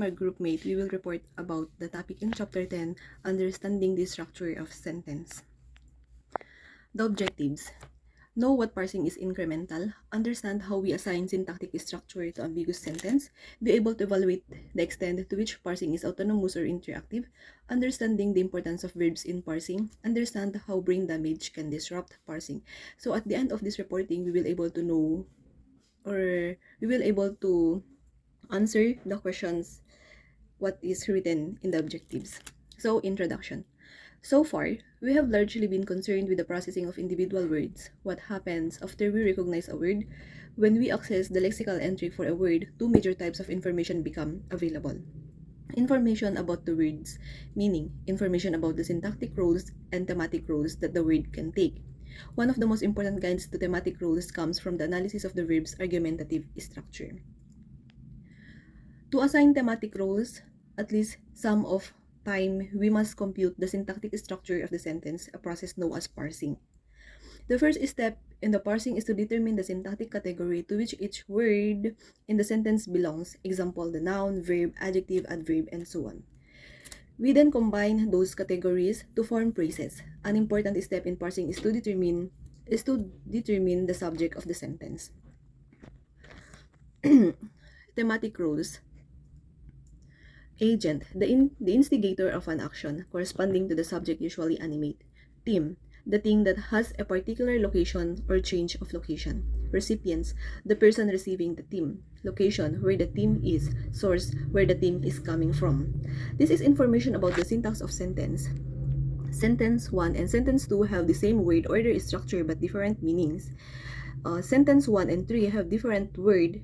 my group mate, we will report about the topic in Chapter 10, Understanding the Structure of Sentence. The objectives. Know what parsing is incremental, understand how we assign syntactic structure to ambiguous sentence, be able to evaluate the extent to which parsing is autonomous or interactive, understanding the importance of verbs in parsing, understand how brain damage can disrupt parsing. So at the end of this reporting, we will able to know, or we will able to answer the questions what is written in the objectives. So, introduction. So far, we have largely been concerned with the processing of individual words. What happens after we recognize a word? When we access the lexical entry for a word, two major types of information become available. Information about the words, meaning information about the syntactic roles and thematic roles that the word can take. One of the most important guides to thematic roles comes from the analysis of the verb's argumentative structure. To assign thematic roles, at least some of time, we must compute the syntactic structure of the sentence, a process known as parsing. The first step in the parsing is to determine the syntactic category to which each word in the sentence belongs, example, the noun, verb, adjective, adverb, and so on. We then combine those categories to form phrases. An important step in parsing is to determine the subject of the sentence. Thematic roles. Agent, the instigator of an action corresponding to the subject, usually animate. Theme, the thing that has a particular location or change of location. Recipients, the person receiving the theme. Location, where the theme is. Source, where the theme is coming from. This is information about the syntax of sentence. Sentence 1 and Sentence 2 have the same word order structure but different meanings. Sentence 1 and 3 have different word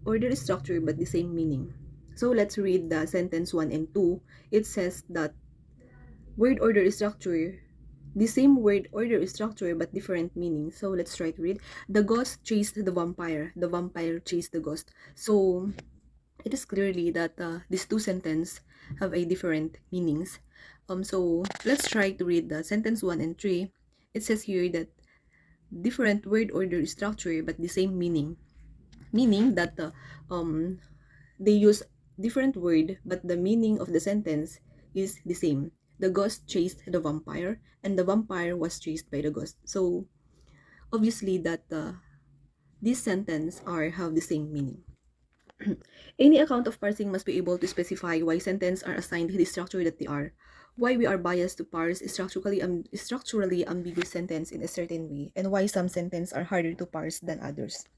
order structure but the same meaning. So let's read the sentence 1 and 2. It says that word order structure, the same word order structure but different meaning. So let's try to read. The ghost chased the vampire chased the ghost. So it is clearly that these two sentences have a different meanings. So let's try to read the sentence 1 and 3. It says here that different word order structure but the same meaning. Meaning that they use different word but the meaning of the sentence is the same. The ghost chased the vampire and the vampire was chased by the ghost. So obviously that this sentence have the same meaning. Any account of parsing must be able to specify why sentences are assigned the structure that they are, why we are biased to parse structurally ambiguous sentence in a certain way, and why some sentences are harder to parse than others.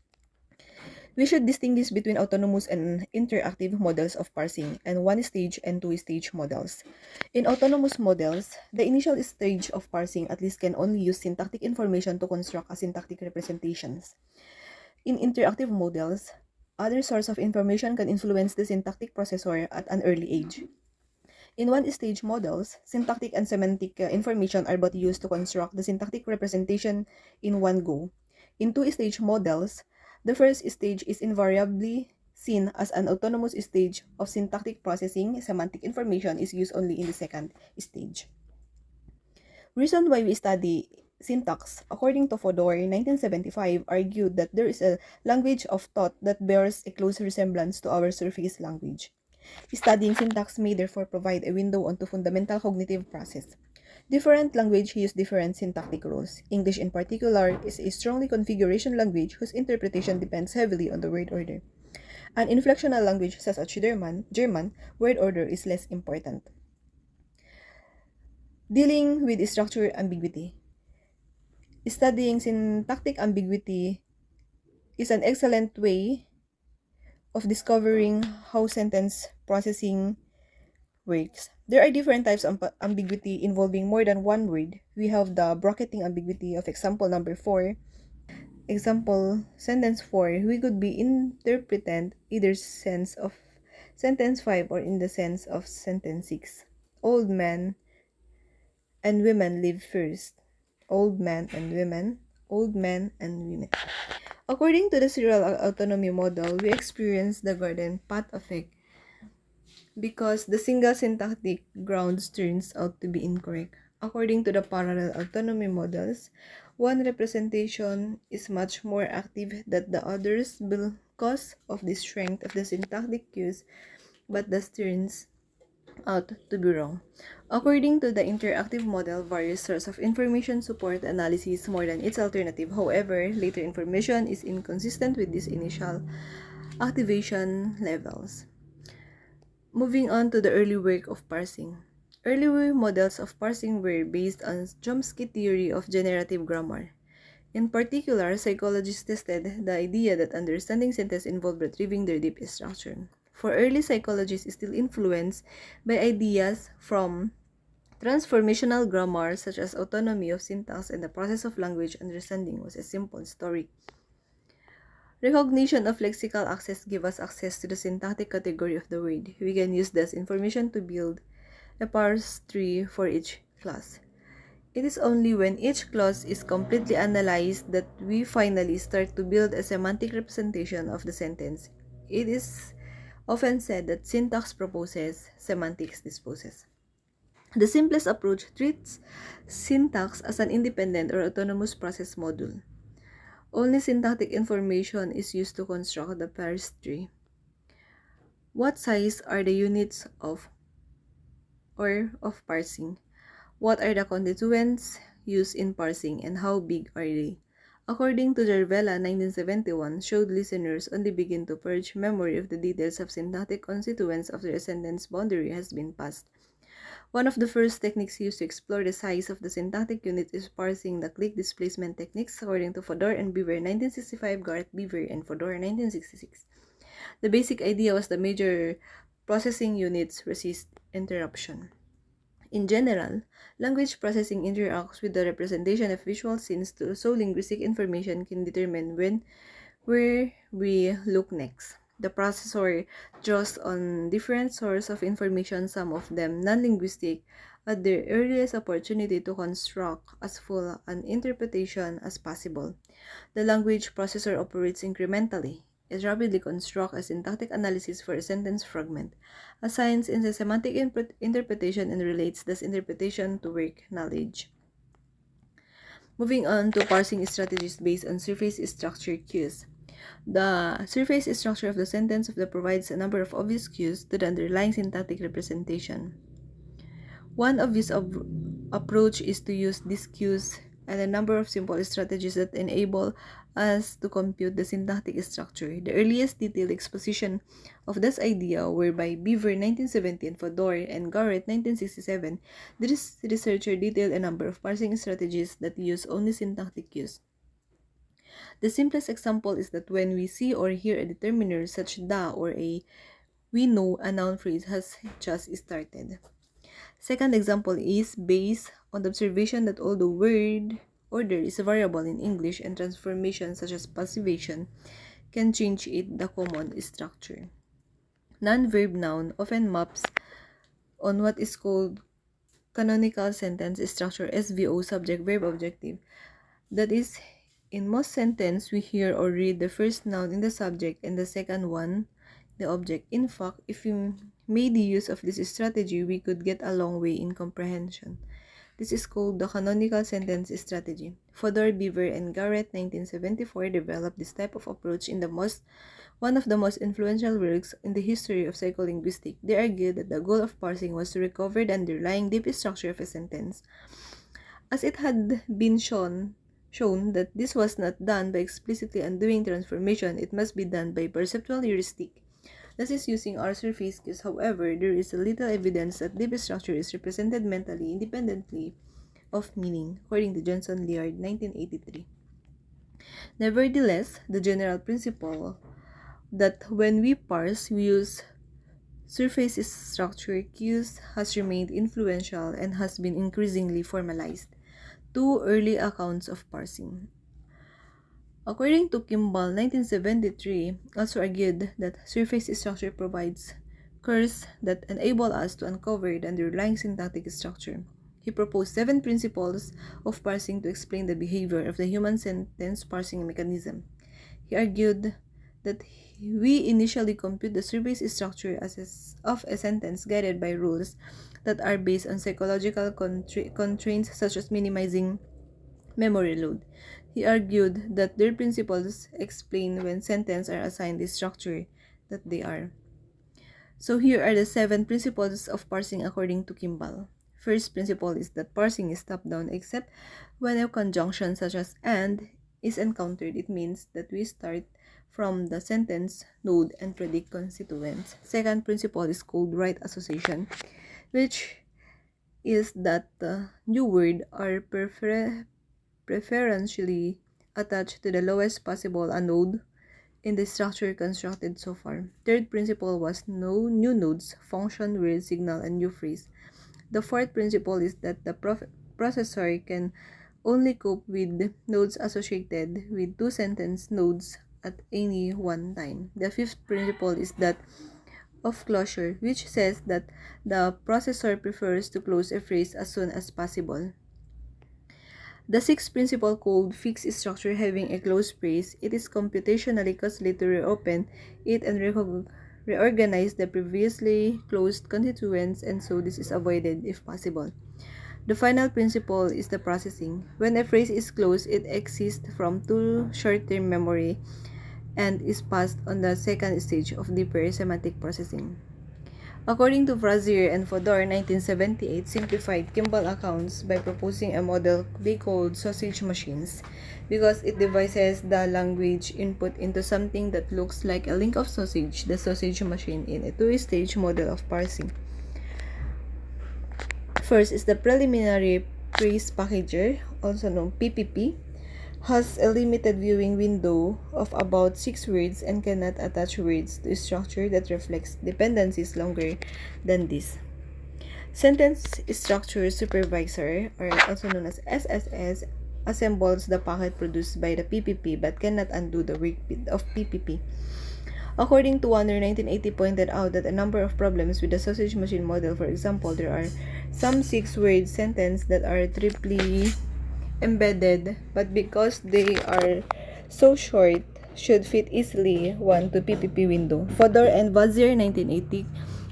We should distinguish between autonomous and interactive models of parsing and one-stage and two-stage models. In autonomous models, the initial stage of parsing at least can only use syntactic information to construct a syntactic representations. In interactive models, other source of information can influence the syntactic processor at an early age. In one-stage models, syntactic and semantic information are both used to construct the syntactic representation in one go. In two-stage models, the first stage is invariably seen as an autonomous stage of syntactic processing. Semantic information is used only in the second stage. Reason why we study syntax, according to Fodor, 1975, argued that there is a language of thought that bears a close resemblance to our surface language. Studying syntax may therefore provide a window onto fundamental cognitive process. Different language use different syntactic rules. English in particular is a strongly configuration language whose interpretation depends heavily on the word order. An inflectional language such as German, word order is less important. Dealing with structure ambiguity. Studying syntactic ambiguity is an excellent way of discovering how sentence processing works. There are different types of ambiguity involving more than one word. We have the bracketing ambiguity of example number 4. Example, sentence 4, we could be interpreted either sense of sentence 5 or in the sense of sentence 6. Old men and women live first. Old men and women. Old men and women. According to the serial autonomy model, we experience the garden path effect because the single syntactic grounds turns out to be incorrect. According to the parallel autonomy models, one representation is much more active than the others because of the strength of the syntactic cues but this turns out to be wrong. According to the interactive model, various sources of information support analysis more than its alternative. However, later information is inconsistent with these initial activation levels. Moving on to the early work of parsing. Early models of parsing were based on Chomsky theory of generative grammar. In particular, psychologists tested the idea that understanding sentences involved retrieving their deep structure. For early psychologists, still influenced by ideas from transformational grammar such as autonomy of syntax and the process of language understanding was a simple story. Recognition of lexical access gives us access to the syntactic category of the word. We can use this information to build a parse tree for each clause. It is only when each clause is completely analyzed that we finally start to build a semantic representation of the sentence. It is often said that syntax proposes, semantics disposes. The simplest approach treats syntax as an independent or autonomous process module. Only syntactic information is used to construct the parse tree. What size are the units of parsing? What are the constituents used in parsing and how big are they? According to Jarvella, 1971, showed listeners only begin to purge memory of the details of syntactic constituents after a sentence boundary has been passed. One of the first techniques used to explore the size of the syntactic unit is parsing the click displacement techniques, according to Fodor and Beaver 1965, Garrett Beaver, and Fodor 1966. The basic idea was the major processing units resist interruption. In general, language processing interacts with the representation of visual scenes so linguistic information can determine where we look next. The processor draws on different sources of information, some of them non-linguistic, at their earliest opportunity to construct as full an interpretation as possible. The language processor operates incrementally. It rapidly constructs a syntactic analysis for a sentence fragment, assigns in the semantic interpretation, and relates this interpretation to work knowledge. Moving on to parsing strategies based on surface structure cues. The surface structure of the sentence provides a number of obvious cues to the underlying syntactic representation. One obvious approach is to use these cues and a number of simple strategies that enable us to compute the syntactic structure. The earliest detailed exposition of this idea were by Beaver 1970 and Fodor and Garrett 1967. This researcher detailed a number of parsing strategies that use only syntactic cues. The simplest example is that when we see or hear a determiner such da or a, we know a noun phrase has just started. Second example is based on the observation that although word order is a variable in English and transformation such as passivation can change the common structure. Non-verb noun often maps on what is called canonical sentence structure, SVO, subject, verb, objective. That is, in most sentences, we hear or read the first noun in the subject and the second one, the object. In fact, if we made the use of this strategy, we could get a long way in comprehension. This is called the canonical sentence strategy. Fodor, Beaver, and Garrett 1974 developed this type of approach in one of the most influential works in the history of psycholinguistics. They argued that the goal of parsing was to recover the underlying deep structure of a sentence. As it had been shown that this was not done by explicitly undoing transformation, it must be done by perceptual heuristic. This is using our surface cues. However, there is little evidence that deep structure is represented mentally independently of meaning, according to Johnson Leard, 1983. Nevertheless, the general principle that when we parse, we use surface structure cues has remained influential and has been increasingly formalized. Two early accounts of parsing. According to Kimball, 1973, also argued that surface structure provides cues that enable us to uncover the underlying syntactic structure. He proposed 7 principles of parsing to explain the behavior of the human sentence parsing mechanism. He argued that we initially compute the surface structure of a sentence guided by rules that are based on psychological constraints such as minimizing memory load. He argued that their principles explain when sentences are assigned the structure that they are. So here are the 7 principles of parsing according to Kimball. First principle is that parsing is top-down except when a conjunction such as "and" is encountered. It means that we start from the sentence node and predict constituents. Second principle is called right association, which is that the new word are preferentially attached to the lowest possible node in the structure constructed so far. Third principle was no new nodes, function, word, signal, and new phrase. The fourth principle is that the processor can only cope with nodes associated with two sentence nodes at any one time. The fifth principle is that of closure, which says that the processor prefers to close a phrase as soon as possible. The sixth principle called fixed structure having a closed phrase, it is computationally costly to reopen it and reorganize the previously closed constituents, and so this is avoided if possible. The final principle is the processing. When a phrase is closed, it exists from two short-term memory and is passed on the second stage of deeper semantic processing. According to Frazier and Fodor, 1978 simplified Kimball accounts by proposing a model they called sausage machines because it devises the language input into something that looks like a link of sausage, the sausage machine, in a two-stage model of parsing. First is the preliminary phrase packager, also known PPP, has a limited viewing window of about 6 words and cannot attach words to a structure that reflects dependencies longer than this. Sentence Structure Supervisor, or also known as SSS, assembles the packet produced by the PPP but cannot undo the work of PPP. According to Warner, 1980 pointed out that a number of problems with the sausage machine model. For example, there are some 6-word sentences that are triply embedded, but because they are so short, should fit easily one to PPP window. Fodor and Vazir 1980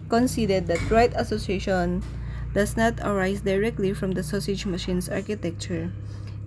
conceded that right association does not arise directly from the sausage machine's architecture.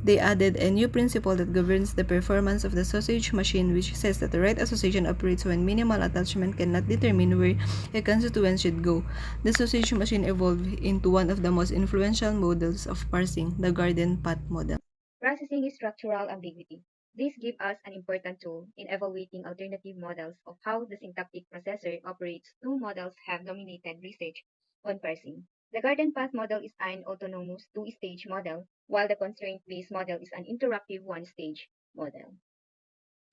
They added a new principle that governs the performance of the sausage machine, which says that the right association operates when minimal attachment cannot determine where a constituent should go. The sausage machine evolved into one of the most influential models of parsing, the garden path model. Processing structural ambiguity. This gives us an important tool in evaluating alternative models of how the syntactic processor operates. Two models have dominated research on parsing. The garden path model is an autonomous two-stage model, while the constraint-based model is an interactive one-stage model.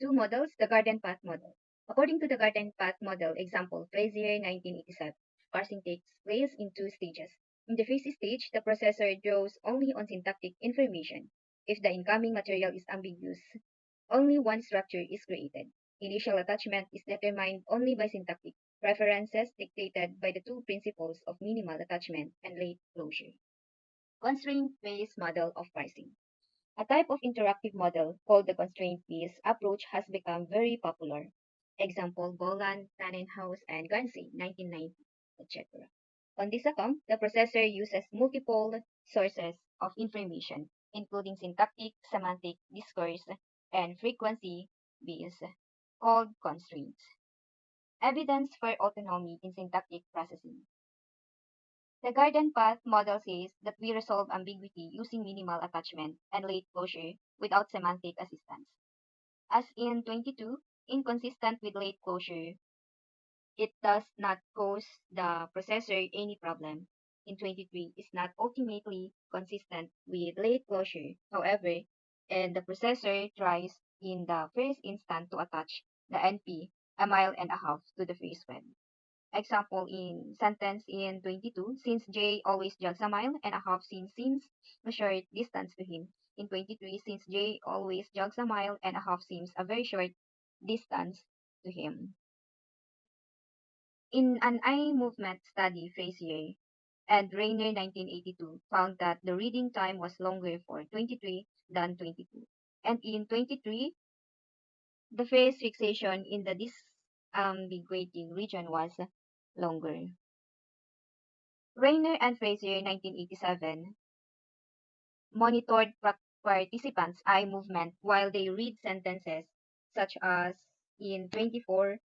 Two models, the garden path model. According to the garden path model example, Frazier 1987, parsing takes place in two stages. In the first stage, the processor draws only on syntactic information. If the incoming material is ambiguous, only one structure is created. Initial attachment is determined only by syntactic preferences dictated by the two principles of minimal attachment and late closure. Constraint-based model of parsing. A type of interactive model called the constraint-based approach has become very popular. Example, Boland, Tannenhaus, and Gansey, 1990, etc. On this account, the processor uses multiple sources of information, including syntactic, semantic, discourse, and frequency-based, called constraints. Evidence for autonomy in syntactic processing. The garden path model says that we resolve ambiguity using minimal attachment and late closure without semantic assistance. As in 22, inconsistent with late closure, it does not cause the processor any problem. In 23, is not ultimately consistent with late closure, however, and the processor tries in the first instant to attach the NP a mile and a half to the first web. Example in sentence in 22, since J always jogs a mile and a half since seems a short distance to him. In 23, since J always jogs a mile and a half seems a very short distance to him. In an eye movement study, Frazier and Rayner 1982 found that the reading time was longer for 23 than 22. And in 23, the phase fixation in the disambiguating region was longer. Rayner and Frazier 1987 monitored participants' eye movement while they read sentences such as in 24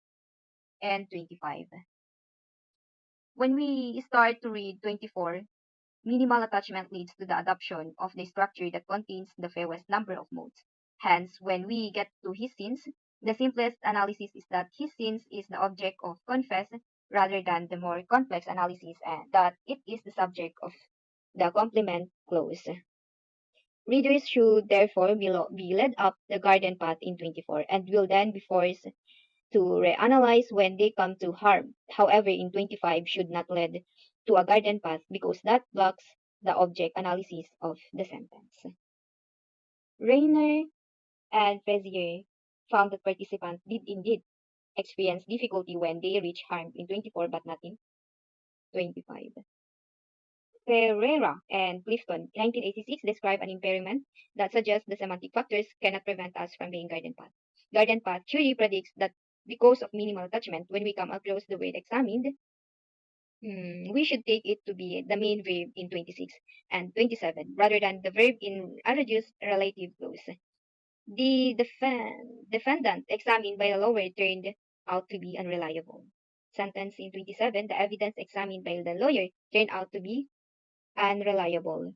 and 25. when we start to read 24, minimal attachment leads to the adoption of the structure that contains the fewest number of modes. Hence, when we get to his sins, the simplest analysis is that his sins is the object of confess rather than the more complex analysis and that it is the subject of the complement clause. Readers should therefore be led up the garden path in 24 and will then be forced to reanalyze when they come to harm. However, in 25 should not lead to a garden path because that blocks the object analysis of the sentence. Rayner and Frazier found that participants did indeed experience difficulty when they reach harm in 24 but not in 25. Ferreira and Clifton in 1986 describe an impairment that suggests the semantic factors cannot prevent us from being garden path. Garden path theory predicts that because of minimal attachment, when we come across the word examined, we should take it to be the main verb in 26 and 27 rather than the verb in a reduced relative clause. The defendant examined by the lawyer turned out to be unreliable. Sentence in 27, the evidence examined by the lawyer turned out to be unreliable.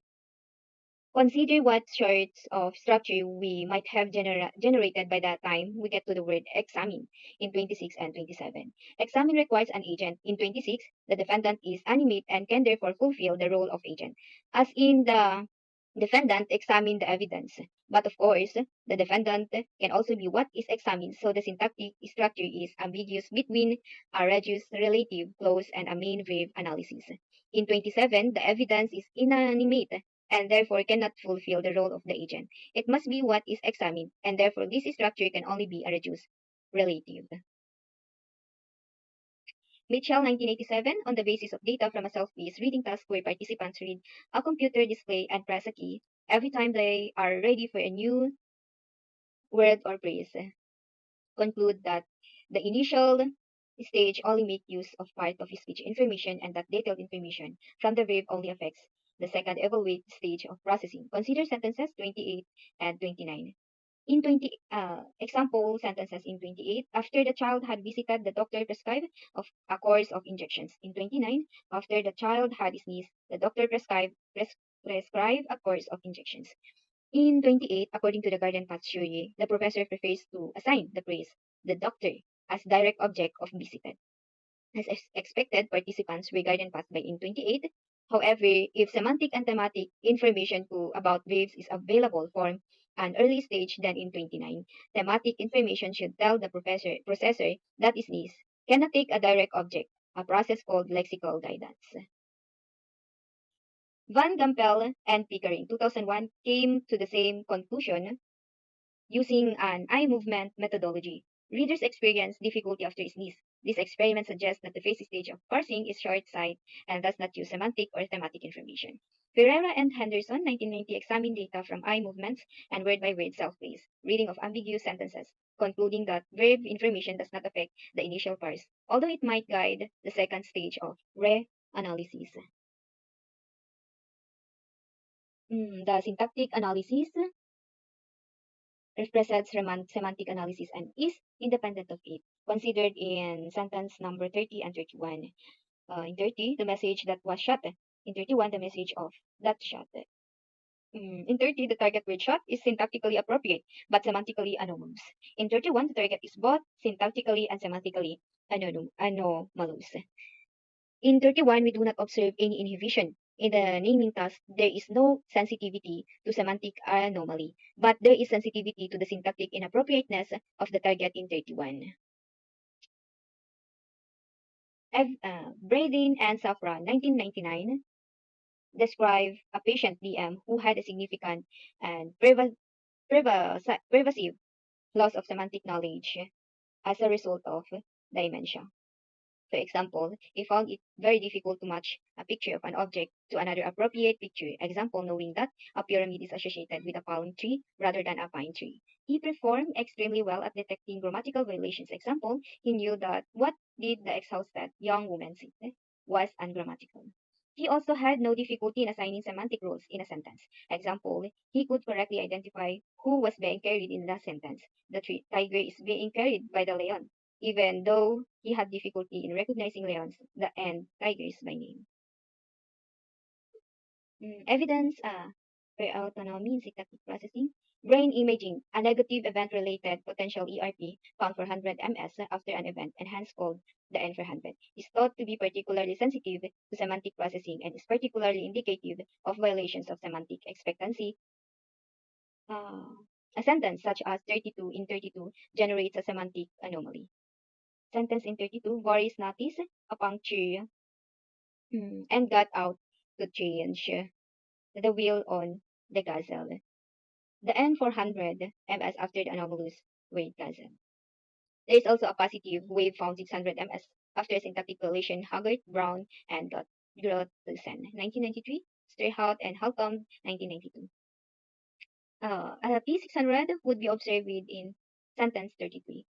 Consider what sorts of structure we might have generated by the time we get to the word examine in 26 and 27. Examine requires an agent. In 26, the defendant is animate and can therefore fulfill the role of agent. As in the defendant examine the evidence. But of course, the defendant can also be what is examined, so the syntactic structure is ambiguous between a reduced relative clause and a main verb analysis. In 27, the evidence is inanimate and therefore cannot fulfill the role of the agent. It must be what is examined, and therefore this structure can only be a reduced relative. Mitchell, 1987, on the basis of data from a self-paced reading task where participants read a computer display and press a key every time they are ready for a new word or phrase, conclude that the initial stage only make use of part of speech information and that detailed information from the verb only affects the second evaluate stage of processing. Consider sentences 28 and 29. In 20 example sentences in 28, after the child had visited, the doctor prescribed of a course of injections. In 29, after the child had sneezed, the doctor prescribed a course of injections. In 28, according to the garden path theory, the professor prefers to assign the phrase the doctor as direct object of visited. As expected, participants were garden path by in 28. However, if semantic and thematic information about verbs is available from an early stage than in 29, thematic information should tell the processor that is this cannot take a direct object, a process called lexical guidance. Van Gampel and Pickering, 2001, came to the same conclusion using an eye movement methodology. Readers experience difficulty after sneeze. This experiment suggests that the first stage of parsing is short sight and does not use semantic or thematic information. Ferreira and Henderson, 1990, examined data from eye movements and word-by-word self-paced reading of ambiguous sentences, concluding that verb information does not affect the initial parse, although it might guide the second stage of re-analysis. The syntactic analysis represents semantic analysis and is independent of it, considered in sentence number 30 and 31. In 30, the message that was shot. In 31, the message of that shot. In 30, the target word shot is syntactically appropriate, but semantically anomalous. In 31, the target is both syntactically and semantically anomalous. In 31, we do not observe any inhibition. In the naming task, there is no sensitivity to semantic anomaly, but there is sensitivity to the syntactic inappropriateness of the target in 31. Bradin and Safran, 1999, describe a patient DM who had a significant and pervasive loss of semantic knowledge as a result of dementia. For example, he found it very difficult to match a picture of an object to another appropriate picture. Example, knowing that a pyramid is associated with a palm tree rather than a pine tree. He performed extremely well at detecting grammatical violations. Example, he knew that what did the exhausted young woman say was ungrammatical. He also had no difficulty in assigning semantic rules in a sentence. Example, he could correctly identify who was being carried in the sentence. The tiger is being carried by the lion. even though he had difficulty in recognizing lions and tigers by name. Evidence for autonomy in syntactic processing. Brain imaging, a negative event-related potential ERP found for 100 ms after an event, and hence called the N400, is thought to be particularly sensitive to semantic processing and is particularly indicative of violations of semantic expectancy. Uh, a sentence such as 32 in 32 generates a semantic anomaly. Sentence in 32, Boris noticed a puncture and got out to change the wheel on the gazelle. The N400 ms after the anomalous wave gazelle. There is also a positive wave found 600 ms after syntactic violation Haggart, Brown, and Grothsen, 1993, Strayhout and Halcombe, 1992. A P600 would be observed within sentence 33.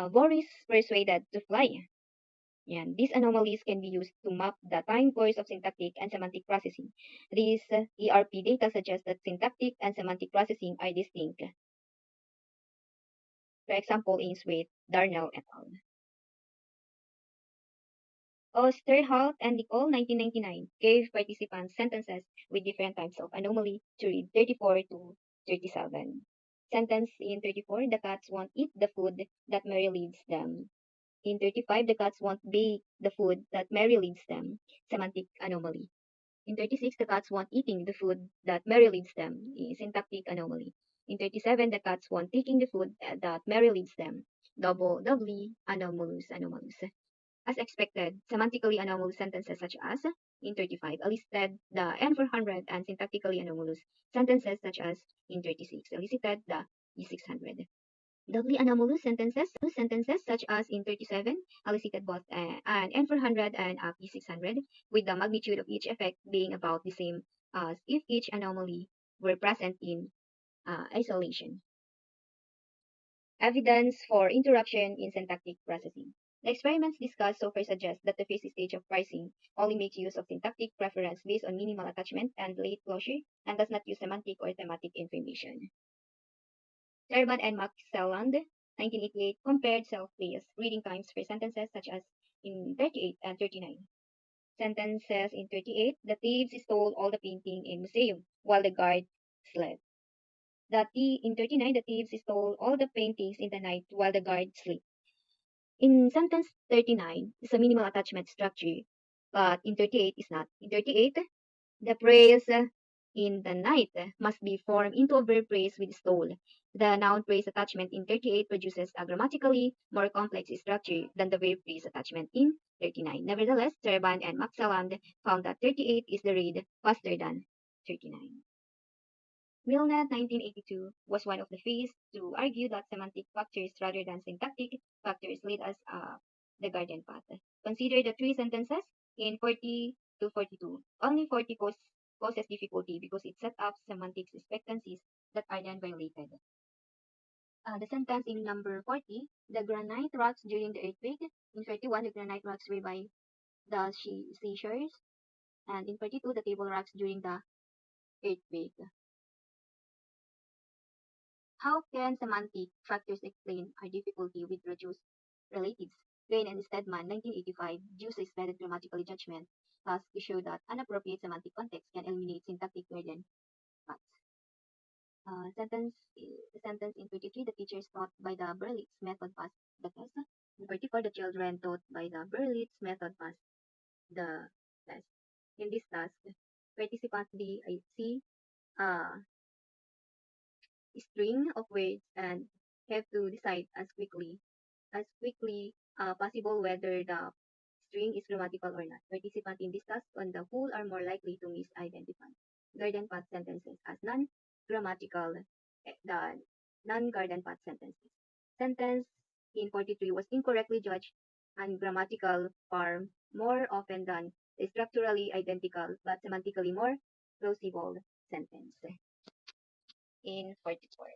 Boris persuaded to fly. And these anomalies can be used to map the time course of syntactic and semantic processing. These ERP data suggest that syntactic and semantic processing are distinct. For example, in Sweet, Darnell et al. Osterhout and Nicole, 1999, gave participants sentences with different types of anomaly to read 34 to 37. Sentence in 34, the cats won't eat the food that Mary leads them. In 35, the cats won't bake the food that Mary leads them. Semantic anomaly. In 36, the cats won't eating the food that Mary leads them. Syntactic anomaly. In 37, the cats won't taking the food that Mary leads them. Doubly anomalous. As expected, semantically anomalous sentences such as in 35 elicited the N400 and syntactically anomalous sentences such as in 36 elicited the E600. Doubly anomalous sentences such as in 37 elicited both an N400 and a P600, with the magnitude of each effect being about the same as if each anomaly were present in isolation. Evidence for interruption in syntactic processing. The experiments discussed so far suggest that the phase stage of parsing only makes use of syntactic preference based on minimal attachment and late closure and does not use semantic or thematic information. Serban and McClelland, 1988, compared self-paced reading times for sentences such as in 38 and 39. Sentences in 38, the thieves stole all the painting in museum while the guard slept. In 39, the thieves stole all the paintings in the night while the guard slept. In sentence 39, it's a minimal attachment structure, but in 38 is not. In 38, the phrase in the night must be formed into a verb phrase with stole. The noun phrase attachment in 38 produces a grammatically more complex structure than the verb phrase attachment in 39. Nevertheless, Serban and Maxaland found that 38 is the read faster than 39. Milner, 1982, was one of the first to argue that semantic factors rather than syntactic factors lead us up the garden path. Consider the three sentences in 40 to 42. Only 40 causes difficulty because it sets up semantic expectancies that are then violated. The sentence in number 40, the granite rocks during the earthquake. In 41, the granite rocks were by the seashores. And in 42, the table rocks during the earthquake. How can semantic factors explain our difficulty with reduced relatives? Gain and Stedman, 1985, use expanded grammatical judgment thus to show that inappropriate semantic context can eliminate syntactic garden paths. The sentence in 23, the teachers taught by the Berlitz method passed the test. In 44, the children taught by the Berlitz method passed the test. In this task, participants see a string of words and have to decide as quickly possible whether the string is grammatical or not. Participants in this task on the whole are more likely to misidentify garden path sentences as non-grammatical than non-garden path sentences. Sentence in 43 was incorrectly judged and grammatical form more often than the structurally identical but semantically more plausible sentence. In 44.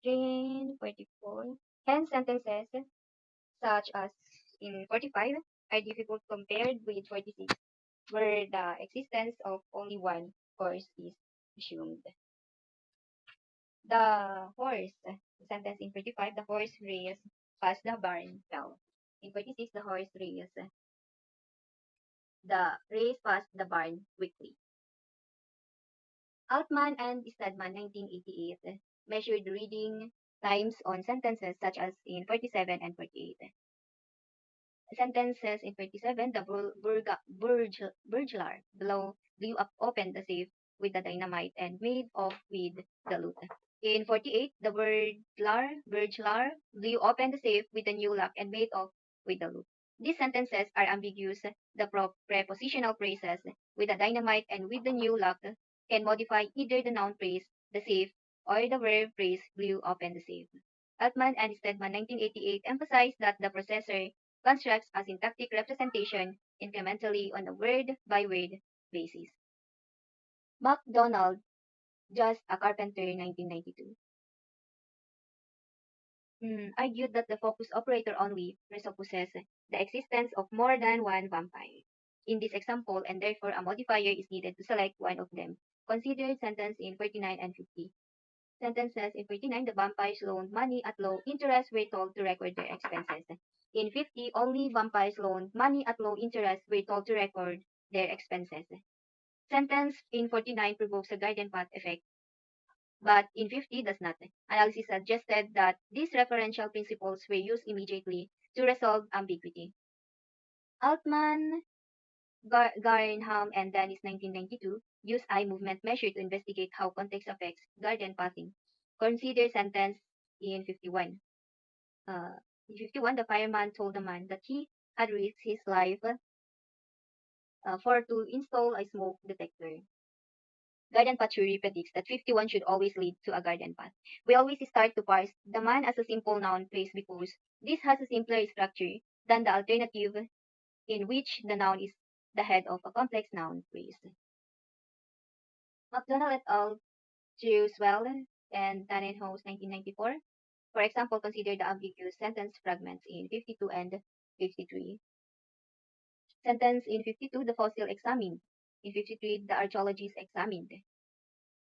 In 44, hence sentences such as in 45 are difficult compared with 46, where the existence of only one horse is assumed. The horse sentence in 45, the horse race past the barn fell. In 46, the race past the barn quickly. Altman and Stedman, 1988, measured reading times on sentences such as in 47 and 48. Sentences in 47, the burglar blew up open the safe with the dynamite and made off with the loot. In 48, the burglar blew open the safe with the new lock and made off with the loot. These sentences are ambiguous. The prepositional phrases with the dynamite and with the new lock can modify either the noun phrase, the safe, or the verb phrase blew open the safe. Altman and Stedman 1988 emphasized that the processor constructs a syntactic representation incrementally on a word-by-word basis. MacDonald, Just a Carpenter, 1992, argued that the focus operator only presupposes the existence of more than one vampire. In this example, and therefore a modifier is needed to select one of them. Consider sentence in 49 and 50. Sentences in 49, the vampires loaned money at low interest were told to record their expenses. In 50, only vampires loaned money at low interest were told to record their expenses. Sentence in 49 provokes a garden path effect, but in 50 does not. Analysis suggested that these referential principles were used immediately to resolve ambiguity. Altman, Garnham, and Dennis 1992 used eye movement measure to investigate how context affects garden pathing. Consider sentence in 51. In 51, the fireman told the man that he had risked his life for to install a smoke detector. Garden path theory predicts that 51 should always lead to a garden path. We always start to parse the man as a simple noun phrase because this has a simpler structure than the alternative in which the noun is the head of a complex noun phrase. MacDonald et al. Well and Tannenhaus 1994. For example, consider the ambiguous sentence fragments in 52 and 53. Sentence in 52, the fossil examined. In 53, the archaeologist examined.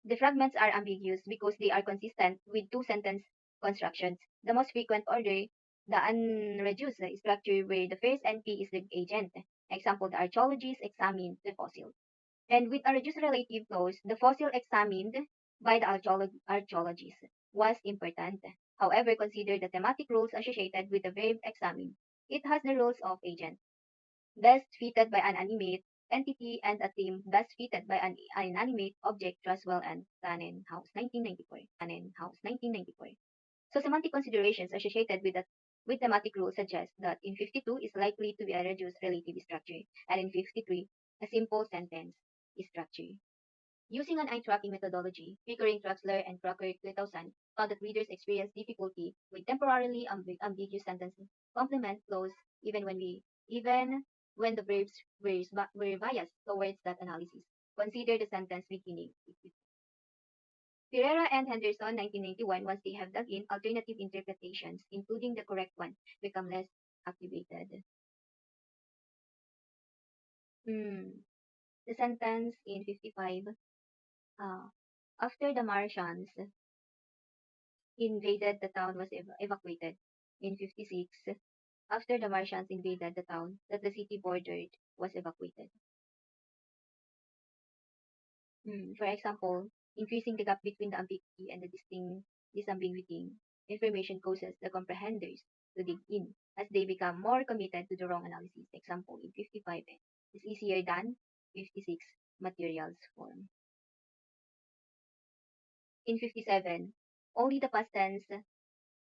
The fragments are ambiguous because they are consistent with two sentence constructions. The most frequent order, the unreduced structure where the first NP is the agent. Example, the archaeologist examined the fossil. And with a reduced relative clause, the fossil examined by the archaeologist was important. However, consider the thematic rules associated with the verb examine. It has the rules of agent, best fitted by an animate entity, and a theme best fitted by an inanimate object. Truswell and Tannenhaus 1994. So semantic considerations associated with thematic rules suggest that in 52 is likely to be a reduced relative structure, and in 53 a simple sentence structure. Using an eye-tracking methodology, Pickering, Traxler, and Crocker 2000 found that readers experience difficulty with temporarily ambiguous sentences complement clause even when the verbs were biased towards that analysis. Consider the sentence beginning. Pereira and Henderson 1991, once they have dug in, alternative interpretations, including the correct one, become less activated. The sentence in 55, after the Martians invaded the town was evacuated. In 56, after the Martians invaded the town that the city bordered was evacuated. For example, increasing the gap between the ambiguity and the disambiguating information causes the comprehenders to dig in as they become more committed to the wrong analysis. Example, in 55 is easier than 56 materials form. In 57, only the past tense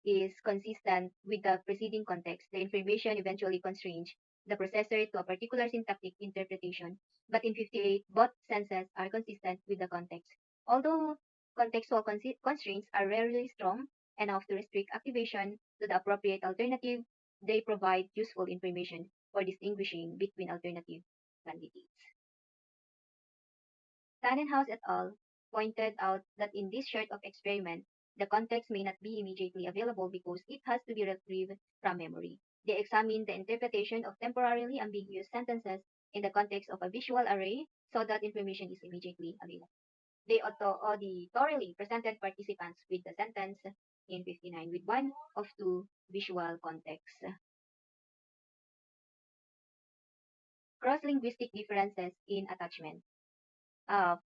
is consistent with the preceding context. The information eventually constrains the processor to a particular syntactic interpretation, but in 58, both senses are consistent with the context. Although contextual constraints are rarely strong enough to restrict activation to the appropriate alternative, they provide useful information for distinguishing between alternative candidates. Tannenhaus et al. Pointed out that in this sort of experiment, the context may not be immediately available because it has to be retrieved from memory. They examined the interpretation of temporarily ambiguous sentences in the context of a visual array so that information is immediately available. They auditorily presented participants with the sentence in 59 with one of two visual contexts. Cross-linguistic differences in attachment.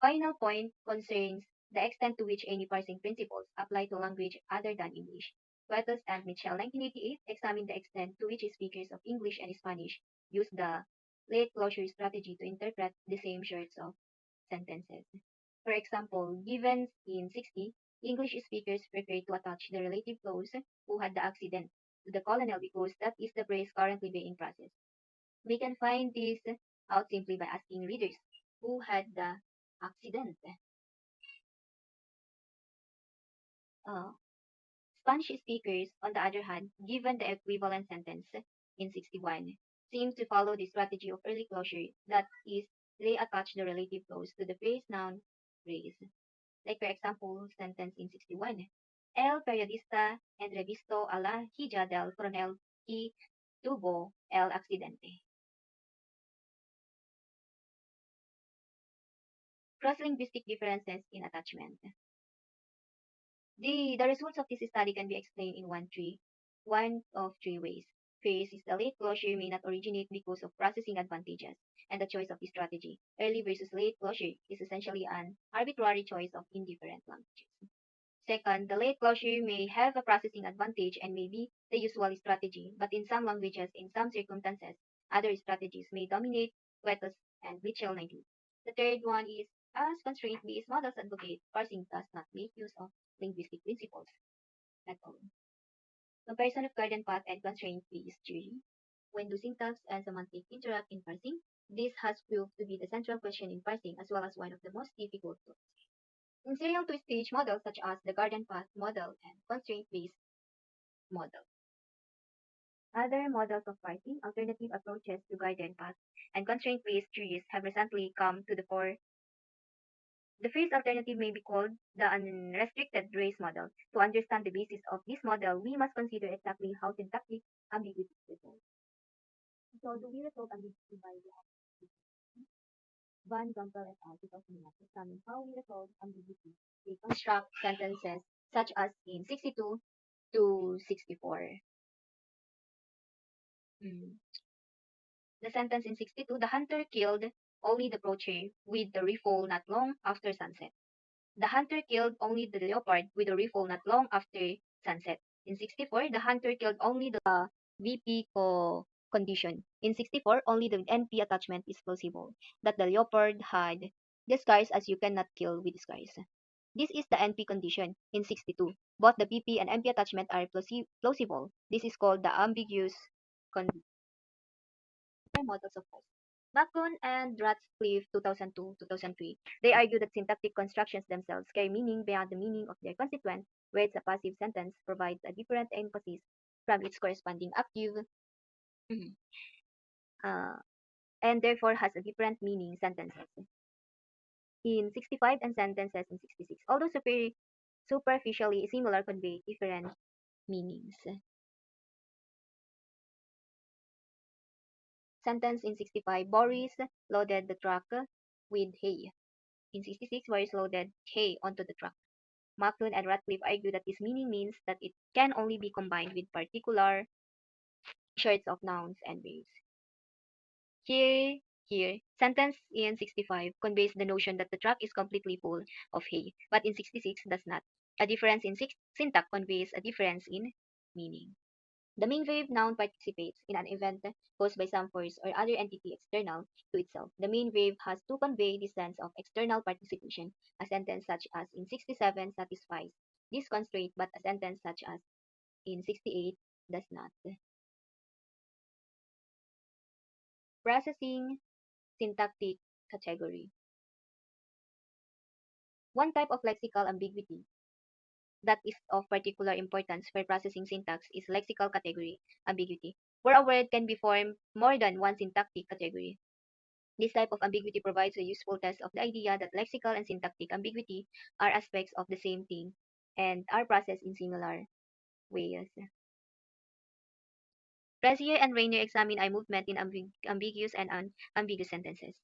Final point concerns the extent to which any parsing principles apply to language other than English. Cuetos and Mitchell, 1988, examined the extent to which speakers of English and Spanish use the late closure strategy to interpret the same sorts of sentences. For example, given in 60, English speakers prefer to attach the relative clause who had the accident to the colonel because that is the phrase currently being processed. We can find this out simply by asking readers who had the accident. Uh, Spanish speakers, on the other hand, given the equivalent sentence in 61, seem to follow the strategy of early closure, that is, they attach the relative clause to the phrase noun phrase. Like, for example, sentence in 61. El periodista entrevistó a la hija del coronel que tuvo el accidente. Cross-linguistic differences in attachment. The results of this study can be explained in one of three ways. First is the late closure may not originate because of processing advantages and the choice of the strategy. Early versus late closure is essentially an arbitrary choice of indifferent languages. Second, the late closure may have a processing advantage and may be the usual strategy, but in some languages, in some circumstances, other strategies may dominate, Wetos and Mitchell 19. The third one is, as constraint-based models advocate, parsing does not make use of linguistic principles at all. Comparison of garden path and constraint-based theory. When do syntax and semantic interact in parsing? This has proved to be the central question in parsing as well as one of the most difficult to answer. In serial two-stage models such as the garden path model and constraint-based model. Other models of parsing, alternative approaches to garden path, and constraint-based trees have recently come to the fore. The first alternative may be called the unrestricted race model. To understand the basis of this model, we must consider exactly how syntactic ambiguity is resolved. So, do we resolve ambiguity by the Van Gunkel et al. 2001 examine how we resolve ambiguity. They construct sentences such as in 62 to 64. Mm. The sentence in 62, the hunter killed only the poacher with the rifle not long after sunset. The hunter killed only the leopard with the rifle not long after sunset. In 64, the hunter killed only the VP condition. In 64, only the NP attachment is plausible, that the leopard had disguise as you cannot kill with disguise. This is the NP condition. In 62, both the PP and NP attachment are plausible. This is called the ambiguous condition. Models of force. Bacon and Ratcliffe 2002-2003. They argue that syntactic constructions themselves carry meaning beyond the meaning of their constituent, whereas a passive sentence provides a different emphasis from its corresponding active mhm, uh, and therefore has a different meaning sentences in 65 and sentences in 66. Although superficially similar, convey different meanings. Sentence in 65, Boris loaded the truck with hay. In 66, Boris loaded hay onto the truck. Macklin and Ratcliffe argue that this meaning means that it can only be combined with particular sorts of nouns and verbs. Here, sentence in 65 conveys the notion that the truck is completely full of hay, but in 66 does not. A difference in syntax conveys a difference in meaning. The main verb noun participates in an event caused by some force or other entity external to itself. The main verb has to convey the sense of external participation. A sentence such as in 67 satisfies this constraint, but a sentence such as in 68 does not. Processing syntactic category. One type of lexical ambiguity that is of particular importance for processing syntax is lexical category ambiguity, where a word can be formed more than one syntactic category. This type of ambiguity provides a useful test of the idea that lexical and syntactic ambiguity are aspects of the same thing and are processed in similar ways. Frazier and Rainer examine eye movement in ambiguous and unambiguous sentences.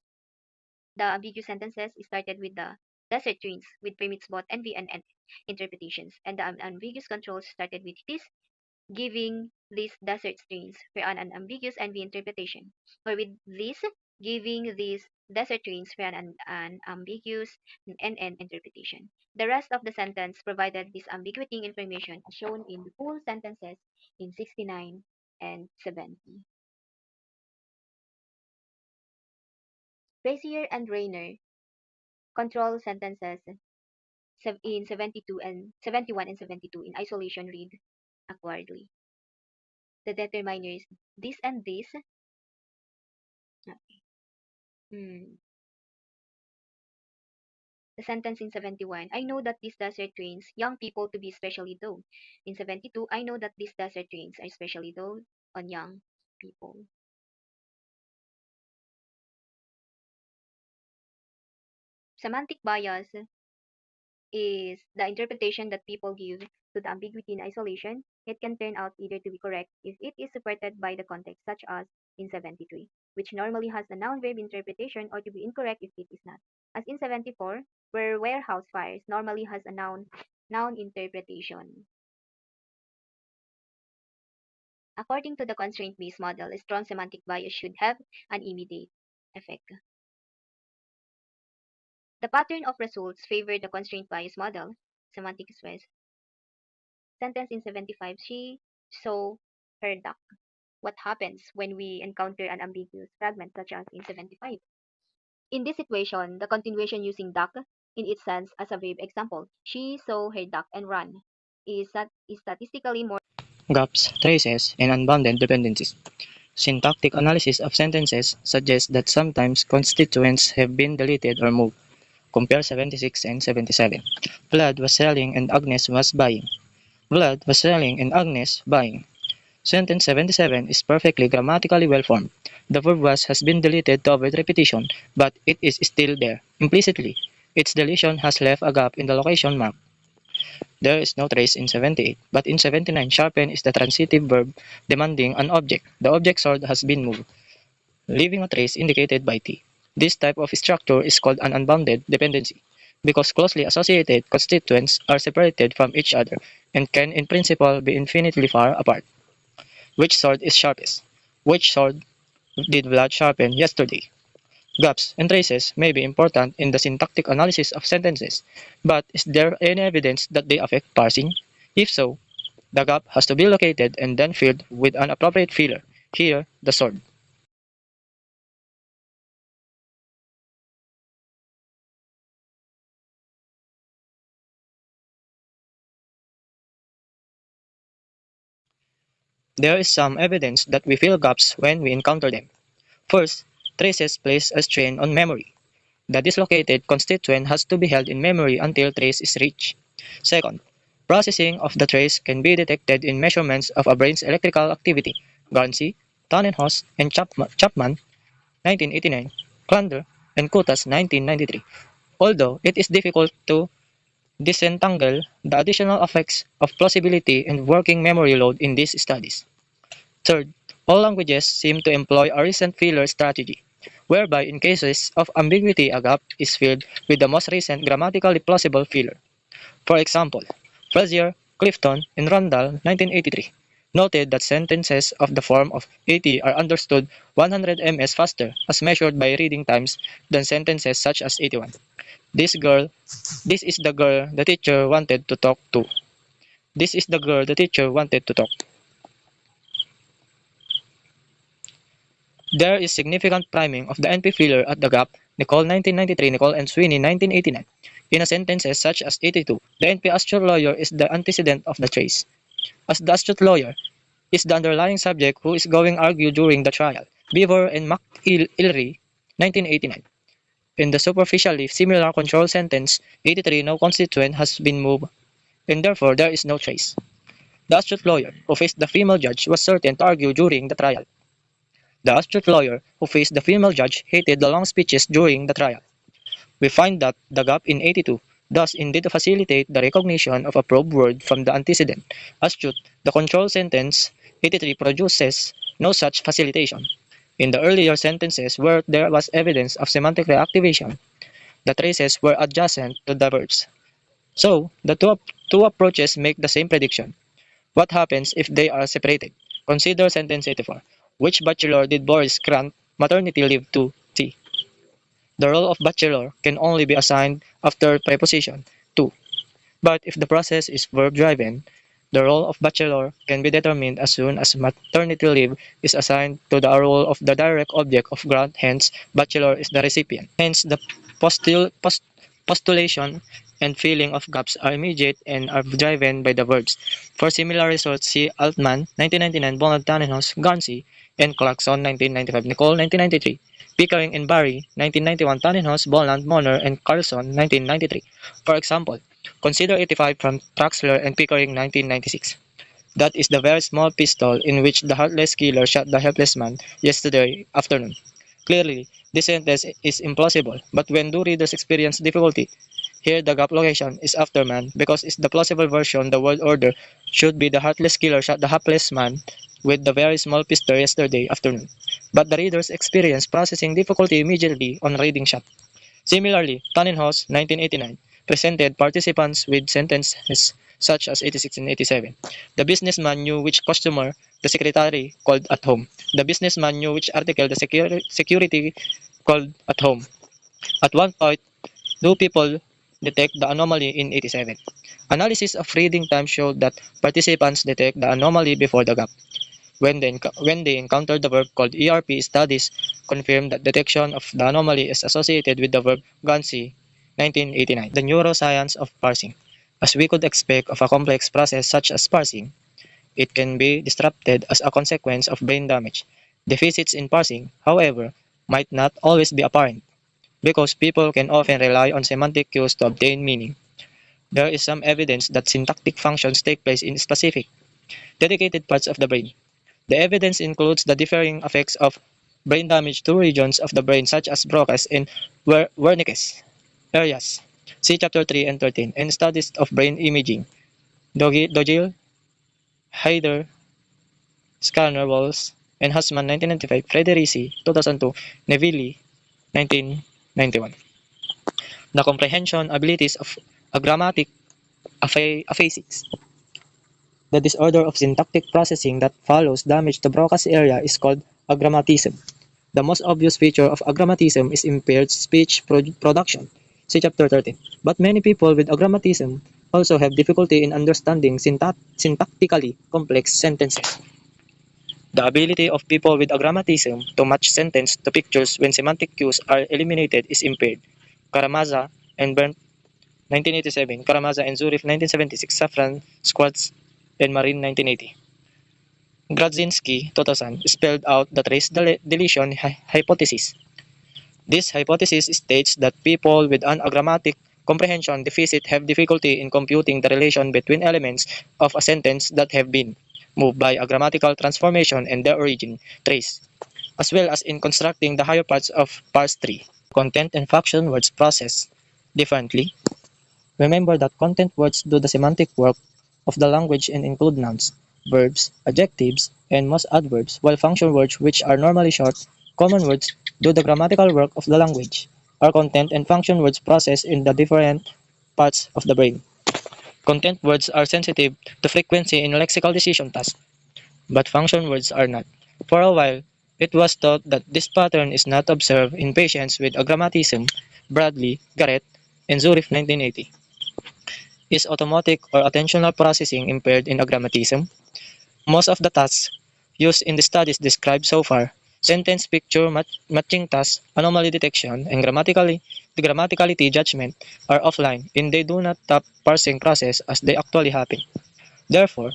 The ambiguous sentences started with the desert twins, which permits both NV and N interpretations, and the ambiguous controls started with this, giving these desert twins for an unambiguous NV interpretation, or with this, giving these desert twins for an ambiguous NN interpretation. The rest of the sentence provided this ambiguity information as shown in the full sentences in 69 and 70. Frazier and Rayner control sentences in 72 and 71 and 72 in isolation read acquiredly. The determiners this and this. Okay. Hmm. The sentence in 71, I know that this desert trains young people to be especially dull. In 72, I know that these desert trains are especially dull on young people. Semantic bias is the interpretation that people give to the ambiguity in isolation. It can turn out either to be correct if it is supported by the context, such as in 73, which normally has a noun-verb interpretation, or to be incorrect if it is not, as in 74, where warehouse fires normally has a noun interpretation. According to the constraint-based model, a strong semantic bias should have an immediate effect. The pattern of results favor the constraint bias model. Semantic stress. Sentence in 75, she saw her duck. What happens when we encounter an ambiguous fragment such as in 75? In this situation, the continuation using duck in its sense as a verb example, she saw her duck and ran, is statistically more. Gaps, traces, and unbounded dependencies. Syntactic analysis of sentences suggests that sometimes constituents have been deleted or moved. Compare 76 and 77. Vlad was selling and Agnes was buying. Vlad was selling and Agnes buying. Sentence 77 is perfectly grammatically well formed. The verb was has been deleted to avoid repetition, but it is still there, implicitly. Its deletion has left a gap in the location mark. There is no trace in 78, but in 79, sharpen is the transitive verb demanding an object. The object sword has been moved, leaving a trace indicated by T. This type of structure is called an unbounded dependency, because closely associated constituents are separated from each other and can in principle be infinitely far apart. Which sword is sharpest? Which sword did Vlad sharpen yesterday? Gaps and traces may be important in the syntactic analysis of sentences, but is there any evidence that they affect parsing? If so, the gap has to be located and then filled with an appropriate filler, here the sword. There is some evidence that we fill gaps when we encounter them. First, traces place a strain on memory. The dislocated constituent has to be held in memory until trace is reached. Second, processing of the trace can be detected in measurements of a brain's electrical activity. Garnsey, Tannenhaus, and Chapman, 1989, Klander, and Kutas, 1993. Although it is difficult to disentangle the additional effects of plausibility and working memory load in these studies. Third, all languages seem to employ a recent filler strategy, whereby in cases of ambiguity a gap is filled with the most recent grammatically plausible filler. For example, Frazier, Clifton, and Randall, 1983, noted that sentences of the form of 80 are understood 100 ms faster as measured by reading times than sentences such as 81. This is the girl the teacher wanted to talk to. This is the girl the teacher wanted to talk. There is significant priming of the NP filler at the gap, Nicole 1993, Nicole and Sweeney 1989. In a sentences such as 82, the NP astute lawyer is the antecedent of the trace. As the astute lawyer is the underlying subject who is going argue during the trial. Beaver and McIlry, 1989. In the superficially similar control sentence, 83, no constituent has been moved, and therefore there is no trace. The astute lawyer who faced the female judge was certain to argue during the trial. The astute lawyer who faced the female judge hated the long speeches during the trial. We find that the gap in 82 does indeed facilitate the recognition of a probe word from the antecedent. Astute, the control sentence 83 produces no such facilitation. In the earlier sentences where there was evidence of semantic reactivation, the traces were adjacent to the verbs. So, the two approaches make the same prediction. What happens if they are separated? Consider sentence 84. Which bachelor did Boris grant maternity leave to? T. The role of bachelor can only be assigned after preposition to. But if the process is verb-driven, the role of bachelor can be determined as soon as maternity leave is assigned to the role of the direct object of grant, hence bachelor is the recipient. Hence the postulation and filling of gaps are immediate and are driven by the verbs. For similar results, see Altman, 1999, Bonald, Tannenhaus, Garnsey, and Clarkson, 1995, Nicole, 1993, Pickering and Barry, 1991, Tannenhaus, Boland, Moner, and Carlson, 1993. For example, consider 85 from Traxler and Pickering, 1996. That is the very small pistol in which the heartless killer shot the helpless man yesterday afternoon. Clearly, this sentence is implausible, but when do readers experience difficulty? Here the gap location is after man because it's the plausible version the word order should be the heartless killer shot the helpless man with the very small pistol yesterday afternoon. But the readers experience processing difficulty immediately on reading shot. Similarly, Tannenhaus, 1989, presented participants with sentences such as 86 and 87. The businessman knew which customer the secretary called at home. The businessman knew which article the security called at home. At one point, do people detect the anomaly in 87? Analysis of reading time showed that participants detect the anomaly before the gap. When they encountered the verb called ERP, studies confirmed that detection of the anomaly is associated with the verb Gansey, 1989. The neuroscience of parsing. As we could expect of a complex process such as parsing, it can be disrupted as a consequence of brain damage. Deficits in parsing, however, might not always be apparent, because people can often rely on semantic cues to obtain meaning. There is some evidence that syntactic functions take place in specific, dedicated parts of the brain. The evidence includes the differing effects of brain damage to regions of the brain such as Broca's and Wernicke's areas. See Chapter 3 and 13, and studies of brain imaging. Dogil, Haider, Scanner, Walls, and Hussman, 1995, Frederici, 2002, Neville, 1991. The comprehension abilities of agrammatic aphasics. The disorder of syntactic processing that follows damage to Broca's area is called agrammatism. The most obvious feature of agrammatism is impaired speech production. See Chapter 13. But many people with agrammatism also have difficulty in understanding syntactically complex sentences. The ability of people with agrammatism to match sentence to pictures when semantic cues are eliminated is impaired. Karamazov and Bernd, 1987, Karamazov and Zurich, 1976, Safran, Schwartz, and Marin, 1980. Gradzinski, 2000, spelled out the trace deletion hypothesis. This hypothesis states that people with an agrammatic comprehension deficit have difficulty in computing the relation between elements of a sentence that have been moved by a grammatical transformation and their origin trace, as well as in constructing the higher parts of parse tree. Content and function words process differently. Remember that content words do the semantic work of the language and include nouns, verbs, adjectives, and most adverbs, while function words, which are normally short, common words, do the grammatical work of the language. Our content and function words process in the different parts of the brain. Content words are sensitive to frequency in lexical decision tasks, but function words are not. For a while, it was thought that this pattern is not observed in patients with agrammatism. Bradley, Garrett, and Zurich, 1980. Is automatic or attentional processing impaired in agrammatism? Most of the tasks used in the studies described so far, sentence picture matching tasks, anomaly detection, and the grammaticality judgment, are offline and they do not tap parsing process as they actually happen. Therefore,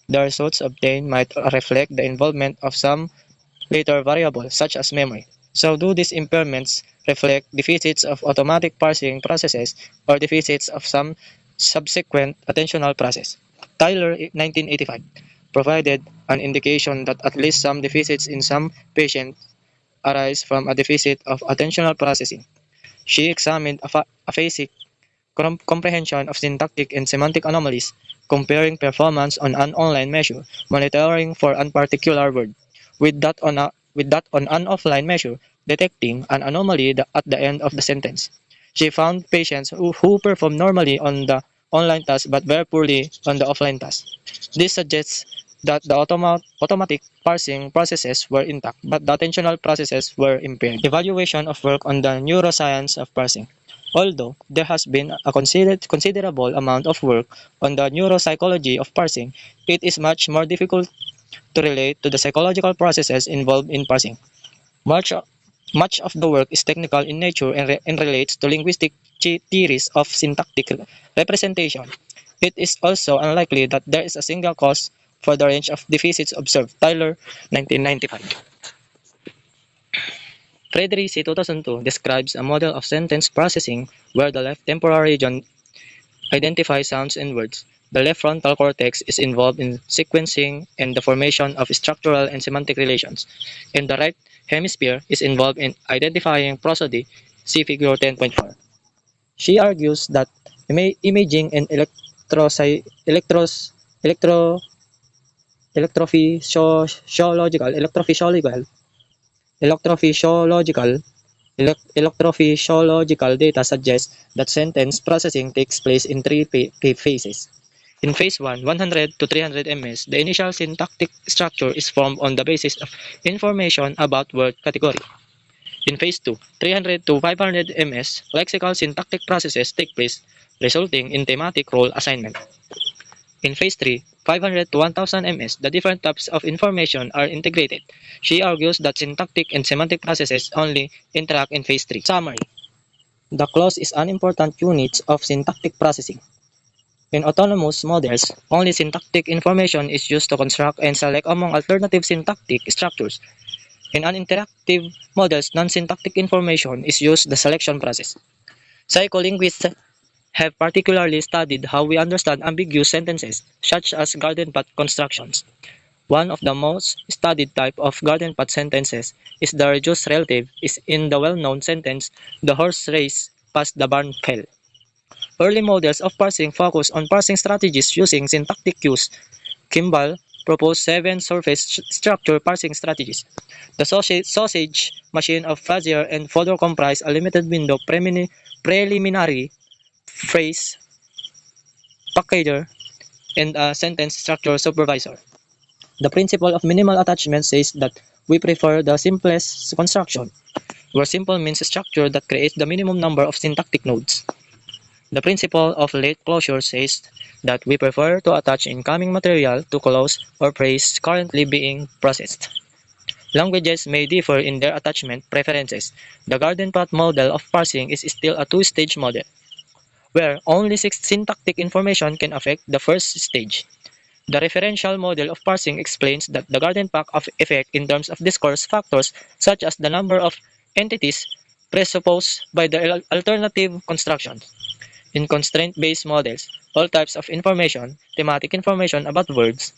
the results obtained might reflect the involvement of some later variable such as memory. So do these impairments reflect deficits of automatic parsing processes or deficits of some subsequent attentional process? Tyler, 1985, provided an indication that at least some deficits in some patients arise from a deficit of attentional processing. She examined aphasic comprehension of syntactic and semantic anomalies, comparing performance on an online measure, monitoring for one particular word, with that on an offline measure, detecting an anomaly at the end of the sentence. She found patients who perform normally on the online task but very poorly on the offline task. This suggests that the automatic parsing processes were intact, but the attentional processes were impaired. Evaluation of work on the neuroscience of parsing. Although there has been a considerable amount of work on the neuropsychology of parsing, it is much more difficult to relate to the psychological processes involved in parsing. Much, much of the work is technical in nature and relates to linguistic theories of syntactic representation. It is also unlikely that there is a single cause for the range of deficits observed. Tyler, 1995. Frederici, 2002, describes a model of sentence processing where the left temporal region identifies sounds and words. The left frontal cortex is involved in sequencing and the formation of structural and semantic relations, and the right hemisphere is involved in identifying prosody. See Figure 10.4. She argues that imaging and electro, electrophysiological electrophysiological data suggests that sentence processing takes place in three phases. In phase 1, 100 to 300 ms, the initial syntactic structure is formed on the basis of information about word category. In phase 2, 300 to 500 ms, lexical syntactic processes take place, resulting in thematic role assignment. In phase 3, 500 to 1000 ms, the different types of information are integrated. She argues that syntactic and semantic processes only interact in phase 3. Summary. The clause is an important unit of syntactic processing. In autonomous models, only syntactic information is used to construct and select among alternative syntactic structures. In uninteractive models, non-syntactic information is used the selection process. Psycholinguists have particularly studied how we understand ambiguous sentences, such as garden path constructions. One of the most studied type of garden path sentences is the reduced relative is in the well-known sentence, the horse race past the barn fell. Early models of parsing focus on parsing strategies using syntactic cues. Kimball proposed 7 surface structure parsing strategies. The sausage machine of Frazier and Fodor comprise a limited window preliminary phrase packager and a sentence structure supervisor. The principle of minimal attachment says that we prefer the simplest construction, where simple means a structure that creates the minimum number of syntactic nodes. The principle of late closure says that we prefer to attach incoming material to close or phrase currently being processed. Languages may differ in their attachment preferences. The garden path model of parsing is still a two-stage model, where only syntactic information can affect the first stage. The referential model of parsing explains that the garden path effect in terms of discourse factors such as the number of entities presupposed by the alternative constructions. In constraint-based models, all types of information, thematic information about words,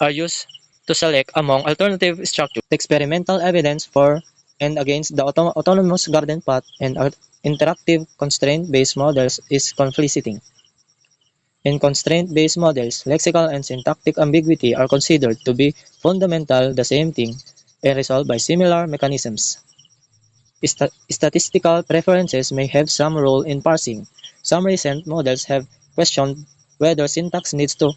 are used to select among alternative structures. Experimental evidence for and against the autonomous garden path and interactive constraint-based models is conflicting. In constraint-based models, lexical and syntactic ambiguity are considered to be fundamental the same thing and resolved by similar mechanisms. Statistical preferences may have some role in parsing. Some recent models have questioned whether syntax needs to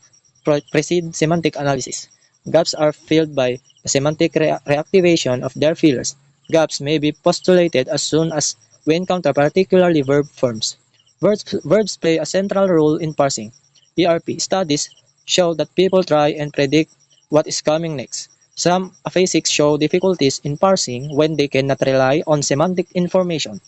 precede semantic analysis. Gaps are filled by the semantic reactivation of their fillers. Gaps may be postulated as soon as we encounter particularly verb forms. Verbs play a central role in parsing. ERP studies show that people try and predict what is coming next. Some aphasics show difficulties in parsing when they cannot rely on semantic information.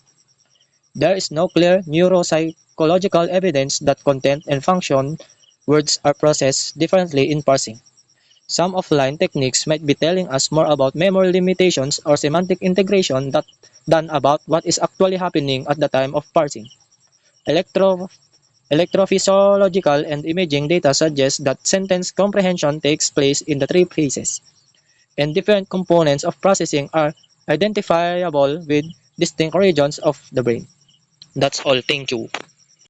There is no clear neuropsychological evidence that content and function words are processed differently in parsing. Some offline techniques might be telling us more about memory limitations or semantic integration than about what is actually happening at the time of parsing. Electrophysiological and imaging data suggest that sentence comprehension takes place in the 3 phases, and different components of processing are identifiable with distinct regions of the brain. That's all. Thank you.